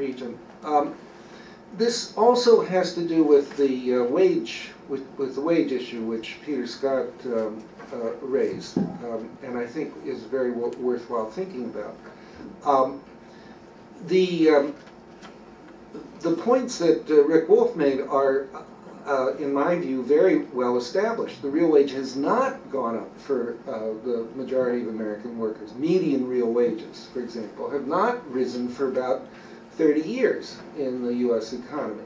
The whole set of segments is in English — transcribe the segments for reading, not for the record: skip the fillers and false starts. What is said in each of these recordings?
region. This also has to do with the wage issue, which Peter Scott raised, and I think is very worthwhile thinking about. The points that Rick Wolff made are, in my view, very well established. The real wage has not gone up for the majority of American workers. Median real wages, for example, have not risen for about 30 years in the U.S. economy,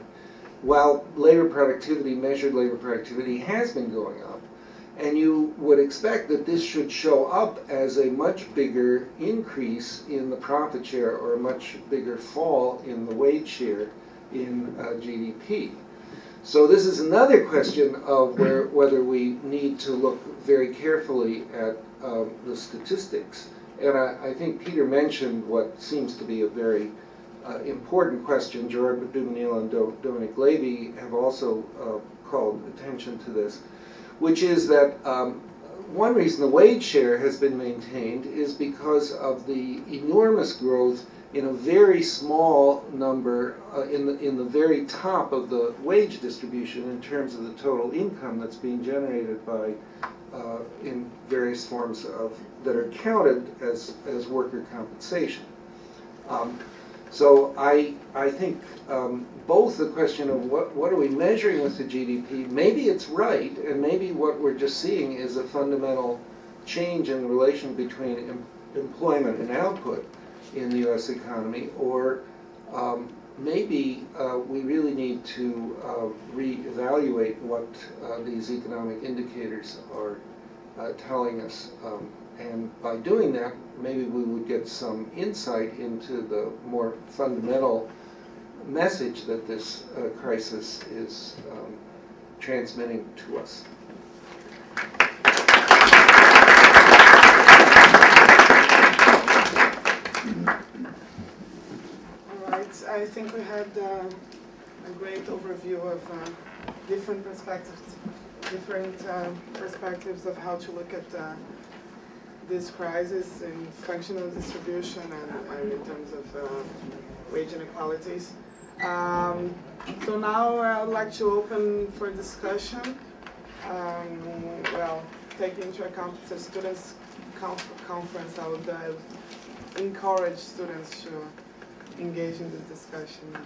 while labor productivity, measured labor productivity, has been going up. And you would expect that this should show up as a much bigger increase in the profit share or a much bigger fall in the wage share in GDP. So this is another question of whether we need to look very carefully at the statistics. And I think Peter mentioned what seems to be a very important question. Jordan Dumenil and Dominic Levy have also called attention to this, which is that one reason the wage share has been maintained is because of the enormous growth in a very small number, in the very top of the wage distribution in terms of the total income that's being generated by, in various forms that are counted as worker compensation. So I think both the question of what are we measuring with the GDP, maybe it's right, and maybe what we're just seeing is a fundamental change in the relation between employment and output in the U.S. economy, or maybe we really need to reevaluate what these economic indicators are telling us. And by doing that, maybe we would get some insight into the more fundamental message that this crisis is transmitting to us. All right, I think we had a great overview of different perspectives of how to look at this crisis in functional distribution and in terms of wage inequalities. So now I would like to open for discussion. Well, taking into account the students' conference, I would encourage students to engage in this discussion.